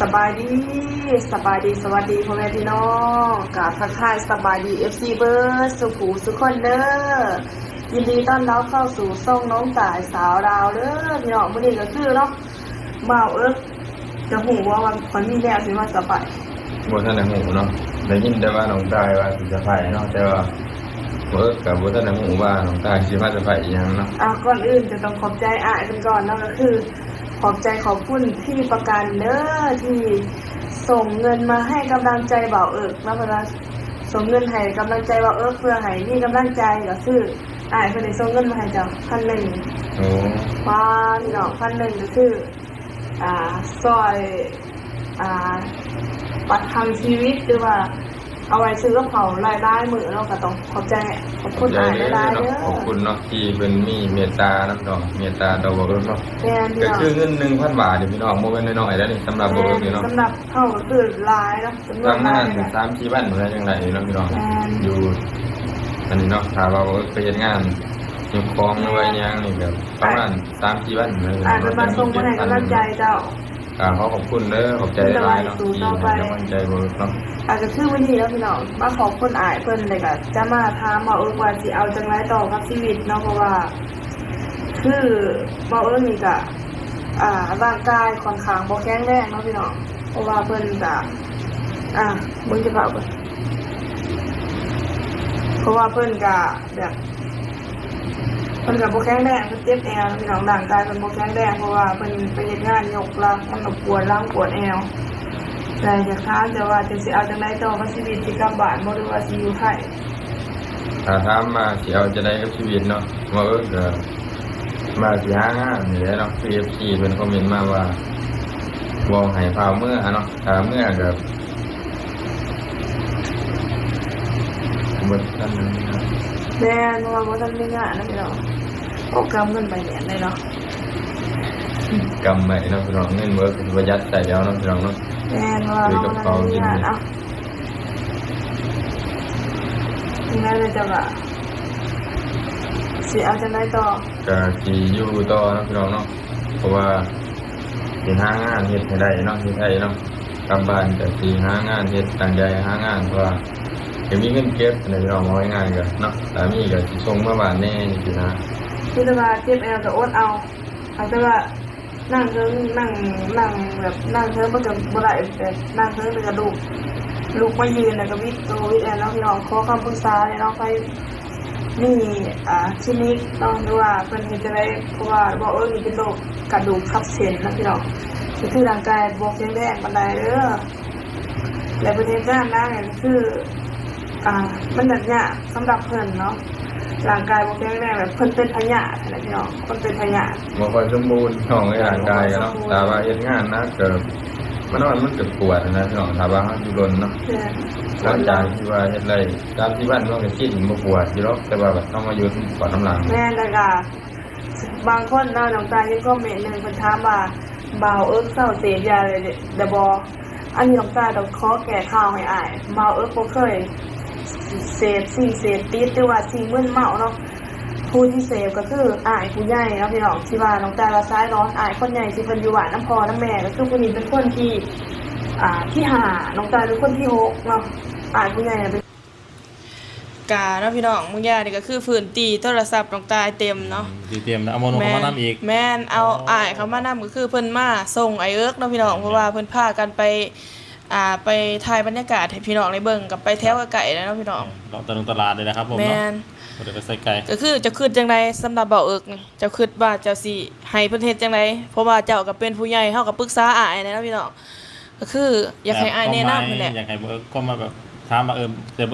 สบายดีสวัสดีพ่อแม่พี่น้องกราบทักทายสบายดี FC เบิร์ดสุขูสุขคนเด้อยินดีต้อนรับเข้าสู่ช่องน้องต่ายสาวดาวเด้อพี่น้องมื้อนี้ก็คือเนาะบ่าวจะหูว่าวันมีแล้วสิว่าสบายบ่ทันได้หูเนาะได้ยินแต่ว่าน้องตายว่าสิจะไปเนาะแต่ว่ากับบ่ทันได้หูว่าน้องตายสิมาจะไปอีหยังเนาะก่อนอื่นจะต้องขอบใจอ้ายกันก่อนเนาะก็คือขอบใจขอบคุณพี่ประกันเด้อที่ส่งเงินมาให้กำลังใจบ่าวนะเวลาส่งเงินให้กำลังใจบ่าวเพื่อให้มีกำลังใจก็คืออ้ายเพิ่นได้ส่งเงินมาให้เจ้า1,000โอ้ว่าพี่น้อง1,000ก็คือซอยประทังชีวิตหรือว่าเอาไว้ซื้อกับเขารายได้มื้อเนาะก็ต้องขอบใจขอบคุณอ้ายหลายๆเด้อขอบคุณเนาะที่เพิ่นมีเมตตาเนาะพี่น้องเมตตาต่อบ่าวเนาะก็คือเงิน 1,000 บาทนี่พี่น้องบ่แม่นน้อยๆแล้วนี่สำหรับบ่าวนี่เนาะสำหรับเฮาก็คือหลายเนาะจำนวนหลายถึง 3-4 วันบ่ได้จังได๋เนาะพี่น้องอยู่อันนี้เนาะถ้าว่าไปเฮ็ดงานอยู่คลองหรือว่าหยังนี่ก็ประมาณ 3-4 วันเลยเพิ่นมาส่งมาให้กำลังใจเจ้าขอบคุณเด้อขอบใจหลายเนาะที่ให้กำลังใจบ่เนาะก็คือวันนี้แล้วพี่น้องมาขอบคุณอ้ายเพิ่นเลยก็จะมาถามว่าว่าสิเอาจังได๋ต่อกับชีวิตเนาะเพราะว่าคือบ่นี่ก็ร่างกายค่อนข้างบ่แข็งแรงเนาะพี่น้องเพราะว่าเพิ่นก็มึงจะเผาบ่เพราะว่าเพิ่นก็แบบเพิ่นก็บ่แข็งแรงเพิ่นเจ็บแอวพี่น้องร่างกายเพิ่นบ่แข็งแรงเพราะว่าเพิ่นไปเฮ็ดงานยกลังมันก็ปวดหลังปวดแอวแต่จะค้านแต่ว่าจะสิเอาจังได๋ต่อกับชีวิตสิกลับบ้านบ่หรือว่าสิอยู่ไทยถ้าถามมาสิเอาจังได๋กับชีวิตเนาะว่าก็มาสิหางานนี่แหละเนาะ PFC เพิ่นคอมเมนต์มาว่าบ่ให้พาเมื่อเนาะถ้าเมื่อก็บ่ทันแม่นว่าบ่ทันมีงานนะพี่น้องโอ้กำเงินไปแหน่เลยเนาะกำไว้เนาะพี่น้องเงินเบิกประหยัดใส่แล้วเนาะพี่น้องเนาะแม่นว่ากับเขากินยังไงเลยจ้ะว่าสิเอาจังได๋ต่อก็สิอยู่ต่อเนาะพี่น้องเนาะเพราะว่าสิหางานเฮ็ดให้ได้เนาะเฮ็ดให้เนาะกลับบ้านก็สิหางานเฮ็ดตั้งใจหางานเพราะว่าจะมีเงินเก็บในพี่น้องเอาง่ายๆก็เนาะสามีก็สิส่งมาบ้านแน่จังซี่นะคือว่าเจ็บแอวก็อดเอาแต่ว่านั่งเทิงนั่งแบบนั่งเทิงมันก็บ่ได้แต่นั่งเทิงมันก็ลูกมายืนแล้วก็วิดตัววิดแอนเนาะพี่น้องขอคำปรึกษาเลยเนาะไปนี่คลินิกเนาะหรือว่าเพิ่นเฮ็ดจังได๋เพราะว่าบ่นี่เป็นโรคกระดูกทับเส้นนะพี่น้องคือร่างกายบ่แข็งแรงปานใดเด้อแล้วประเทศด้านนั้นก็คือมันยากสำหรับเพิ่นเนาะร่างกายบ่แข็งแรงแบบเพิ่นเป็นพยาธินะพี่น้องเพิ่นเป็นพยาธิบ่ค่อยสมบูรณ์ของร่างกายเนาะแต่ว่าเฮ็ดงานนะก็มันก็ปวดนะพี่น้องถ้าว่าเฮาอยู่รนเนาะหลังจากที่ว่าเฮ็ดไร3-4วันมันก็ชินบ่ปวดอยู่หรอกแต่ว่าแบบต้องมาอยู่ปวดน้ำหลังแม่นแล้วก็บางคนเนาะน้องตายังคอมเมนต์นึงเพิ่นถามว่าบ่าวเศร้าเสพยาเลยได้บ่อันนี้น้องตาต้องขอแก้ข่าวให้อ้ายบ่าวบ่เคยเสพสิ่งเสพติดหรือว่าสิ่งมึนเมาเนาะผู้ที่เสพก็คืออ้ายผู้ใหญ่เนาะพี่น้องที่ว่าน้องตาละซ้ายร้อนอ้ายคนใหญ่ที่เพิ่นอยู่บ้านน้ำพ่อน้ำแม่ก็คือผู้นี้เป็นคนที่ที่5น้องตาเป็นคนที่6เนาะอ้ายผู้ใหญ่เป็นกาเนาะพี่น้องมึงย่านี่ก็คือฝืนตีโทรศัพท์น้องตาเต็มเนาะตีเต็มเอาโมโนเข้ามานำอีกแม่นเอาอ้ายเขามานำก็คือเพิ่นมาส่งไอ้เนาะพี่น้องเพราะว่าเพิ่นพากันไปถ่ายบรรยากาศให้พี่น้องได้เบิ่งกับไปแถวไกลๆเนาะพี่น้องตลาดเลยนะครับผมเนาะแม่นบ่ได้ไปใส่ไกลก็คือจะคิดจังได๋สำหรับเบานี่เจ้าคิดว่าเจ้าสิให้เพิ่นเฮ็ดจังได๋เพราะว่าเจ้าก็เป็นผู้ใหญ่เฮาก็ปรึกษาอ้ายนะพี่น้องก็คืออยากให้อ้ายแนะนำนั่นแหละอยากให้ก็มาแบบถามมาแต่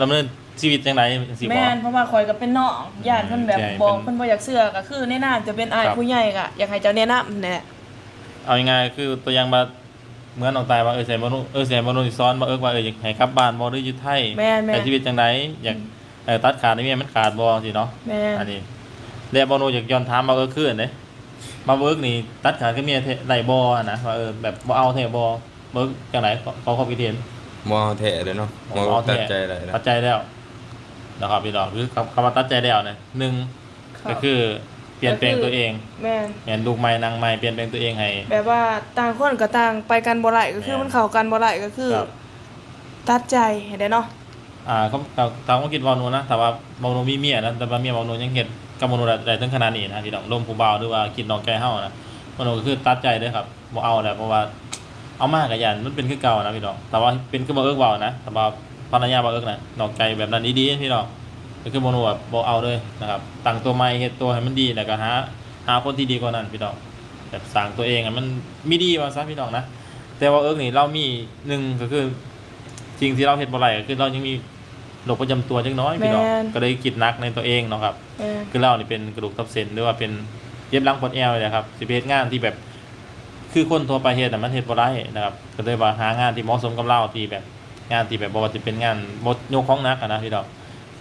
ดำเนินชีวิตจังได๋สิบ่แม่นเพราะว่าข่อยก็เป็นน้องญาติเพิ่นแบบบอกเพิ่นบ่อยากเชื่อก็คือแนะนำจะเป็นอ้ายผู้ใหญ่ก็อยากให้เจ้าแนะนำนั่นแหละเอาง่ายๆคือตัวอย่างว่าเหมือนน้องตายว่าแสนบ่รู้สิสอนว่าว่าอยากให้กลับบ้านบ่หรืออยู่ไทยแต่ชีวิตจังได๋อยากตัดขาดนี่มันขาดบ่สิเนาะอันนี้แล้วบ่รู้อยากย้อนถามว่าคืออันเด้มาเวิร์กนี่ตัดขาดกับเมียได้บ่นะว่าแบบบ่เอาแท้บ่เวิร์กจังได๋ขอความคิดเห็นบ่เอาแท้เลยเนาะบ่ตัดใจเลยตัดใจแล้วนะครับพี่น้องคือคำว่าตัดใจแล้วเนี่ย1ก็คือ เปลี่ยนแปลงตัวเอง แม่น แม่นลูกใหม่นางใหม่เปลี่ยนแปลงตัวเองให้ แบบว่าต่างคนก็ต่างไปกันบ่ได้ก็คือมันเข้ากันบ่ได้ก็คือ ครับ ตัดใจให้ได้เนาะ เขาตามความคิดเว้าหนูนะแต่ว่าเว้าหนูมีเมียนะแต่ว่าเมียเว้าหนูยังเฮ็ดกับบ่หนูได้ถึงขนาดนี้นะพี่น้องร่มผู้บ่าวหรือว่าคิดน้องแกเฮานะบ่หนูก็คือตัดใจเด้อครับบ่เอาแล้วเพราะว่าเอามาก็ยันมันเป็นคือเก่านะพี่น้องแต่ว่าเป็นคือบ่เอิ้กเว้านะแต่ว่าภรรยาบ่เอิ้กนะน้องใจแบบนั้นดีๆพี่น้องก็คือบ่หนูแบบบ่เอาเลยนะครับตั้งตัวใหม่เฮ็ดตัวให้มันดีแล้วก็หาคนที่ดีกว่านั้นพี่น้องแบบสร้างตัวเองให้มันมีดีว่าซะพี่น้องนะแต่ว่าเอิ้กนี่เรามีหนึ่งก็คือสิ่งที่เราเฮ็ดบ่ได้ก็คือเรายังมีโรคประจำตัวจักหน้อยพี่น้องก็เลยคิดหนักในตัวเองเนาะครับคือเรานี่เป็นกระดูกทับเส้นหรือว่าเป็นเย็บหลังปวดเอวเลยครับสิไปเฮ็ดงานที่แบบคือคนทั่วไปเฮ็ดน่ะมันเฮ็ดบ่ได้นะครับก็เลยว่าหางานที่เหมาะสมกับเราที่แบบงานที่แบบบ่ว่าจะเป็นงานบ่ยกของหนักอะนะพี่น้อง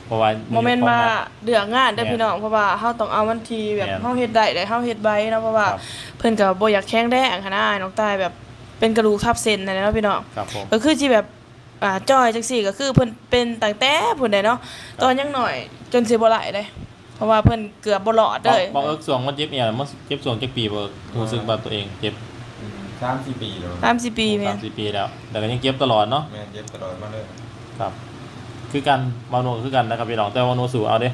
เพราะว่า บ่แม่นว่าเดือกงานเด้อพี่น้องเพราะว่าเฮาต้องเอามันทีแบบเฮาเฮ็ดได้เฮาเฮ็ดไว้เนาะเพราะว่าเพิ่นก็บ่อยากแข็งแรงหันน่ะน้องตายแบบเป็นกระดูกทับเส้นนั่นแหละเนาะพี่น้อง ครับผม ก็คือสิแบบจอยจังซี่ก็คือเพิ่นเป็นตั้งแต่พุ่นได้เนาะตอนยังน้อยจนสิบ่ไหลเด้เพราะว่าเพิ่นเกือบบ่รอดเด้อ บ่เอิ้กสวงมันเจ็บเอวมันเจ็บสวงจักปีบ่รู้สึกว่าตัวเองเจ็บ 3-4 ปีแล้ว 30 ปีแม่น 3-4 ปีแล้วแต่ก็ยังเจ็บตลอดเนาะ แม่เจ็บตลอดมาเลย ครับคือกันเมาโนคือกันนะครับพี่น้องแต่ว่าโนสู่เอาเด้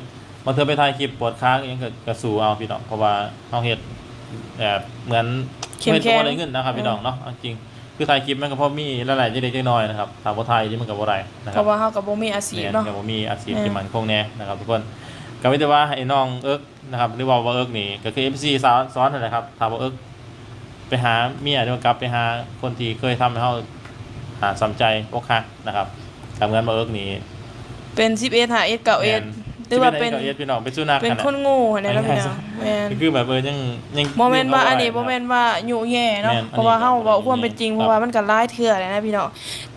มันเธอไปถ่ายคลิปปวดค้างยังก็สู่เอาพี่น้องเพราะว่าเฮาเฮ็ดแบบเหมือนไม่ต้องได้เงินนะครับพี่น้องเนาะจริงคือถ่ายคลิปมันก็พอมีหลายๆเล็กๆน้อยๆนะครับถ้าบ่ถ่ายที่มันก็บ่ได้นะค เพ รับ ราะว่าเฮาก็บ่มีอาชีพเนาะ ก็บ่มีอาชีพที่มั่นคงแน่นะครับทุกคนก็มีแต่ว่าให้น้องเอิ๊กนะครับหรือว่าเอิ๊กนี่ก็คือ FC สอนนั่นแหละครับถ้าบ่เอิ๊กไปหาเมียหรือว่ากลับไปหาคนที่เคยทำให้เฮาสนใจอกหักนะครับทำงานบ่เอิ๊กนี่ เป็น11 5 1 9 1หรือว่าเป็น พี่น้องเป็นสุนัข เป็นคนโง่เนี่ยเนาะพี่น้องแม่น คือแบบยัง บ่แม่นว่าอันนี้บ่แม่นว่ายุแย่เนาะเพราะว่าเฮาเว้าความเป็นจริงเพราะว่ามันก็หลายเทื่อแล้วนะพี่น้อง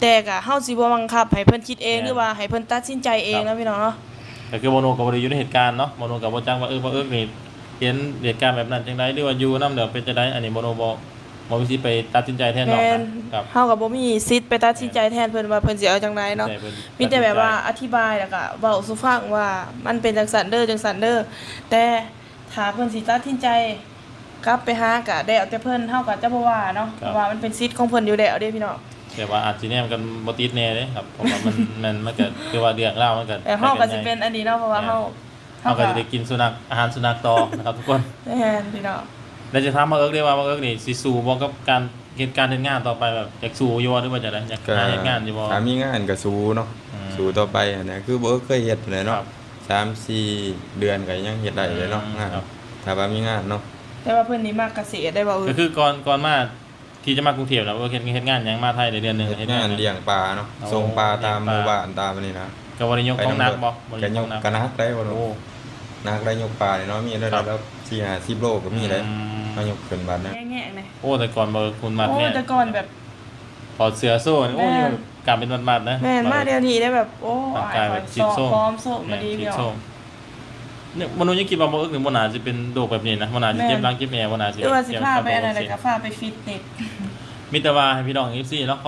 แต่ก็เฮาสิบ่บังคับให้เพิ่นคิดเองหรือว่าให้เพิ่นตัดสินใจเองนะพี่น้องเนาะ ก็คือโมโนกับบ่ได้อยู่ในเหตุการณ์เนาะโมโนกับบ่จังว่าบ่นี่เห็นเหตุการณ์แบบนั้นจังได๋หรือว่าอยู่นำเดี๋ยวเป็นจังได๋อันนี้โมโนบ่มีสิทธิ์ไปตัดสินใจแทนน้อง แม่น ครับ เฮาก็บ่มีสิทธิ์ไปตัดสินใจแทนเพิ่นว่าเพิ่นสิเอาจังไดเนาะ มีแต่แบบว่าอธิบายแล้วก็เว้าสู่ฟังว่ามันเป็นจังซั่นเด้อจังซั่นเด้อแต่ถ้าเพิ่นสิตัดสินใจกลับไปหาก็ได้เอาแต่เพิ่นเฮาก็จะบ่ว่าเนาะเพราะว่ามันเป็นสิทธิ์ของเพิ่นอยู่แล้วเด้พี่น้อง แต่ว่าอาจสิแนมกันบ่ติดแน่เด้ครับเพราะว่ามันก็คือว่าเรื่องราวมันก็ แต่เฮาก็สิเป็นอันนี้เนาะเพราะว่าเฮา ก็จะได้กินสุนัขอาหารสุนัขต่อนะครับทุกคน แม่นพี่น้อง แล้วจะถามมาเอิ้กได้ว่าเอิ้กนี่สิสู้บ่กับการเฮ็ดการเฮ็ดงานต่อไปแบบอยากสู้อยู่บ่หรือว่าจะได้อยากหาเฮ็ดงานอยู่บ่ ถ้ามีงานก็สู้เนาะ อืม สู้ต่อไปนะคือบ่เคยเฮ็ดเลย ครั เนาะ บ 3-4 เดือนก็ยังเฮ็ดได้เลยเนาะงาน ครับ ถ้าว่ามีงานเนาะ แต่ว่าเพิ่นนี่มักเกษตรได้บ่ ก็คือก่อนมาที่จะมากรุงเทพนะว่าเฮ็ดงานหยังมาไทยได้เดือนหนึง เฮ็ดงานเลี้ยงปลาเนาะ โอ้ ส่งปลาตามห เลี้ยงปลา มู่บ้านตามอันนี้นะ ก็บ่ได้ยกของหนักบ่บ่ ก็ ได้ ย ย ก กหนัก ก็นักได้บ่ โอ้ เนาะนักได้ยกปลานี่เนาะมีได้ ครับ แล้ว4-50โลก็มีได้ อืม มายกขึ้นบัดนะ แง่ๆนะ โอ้แต่ก่อนบ่คุณมัด โอ้ เนี่ย แต่ก่อนแบบ ถอดเสื้อโซ่นี่โอ้ แม่ ยกลายเป็นมัดๆนะ แม่นมาเดี๋ยวนี้ได้แบบโอ้ ร่างกายแบบชิด ซ โซ่ พร้อมโซ่มาดี ชิ เดียว โซ่เนี่ยมนุษย์ยังคิดว่าบ่เอิ้กหรือบ่น่าสิเป็นโรคแบบนี้นะบ่น่าสิเจ็บหลังเจ็บแอวบ่น่าสิ หรือว่าสิพาไป เจ็บ อะไร เจ็บ ก็พาไปฟิตเนส มีแต่ว่าให้พี่น้อง FC เนาะ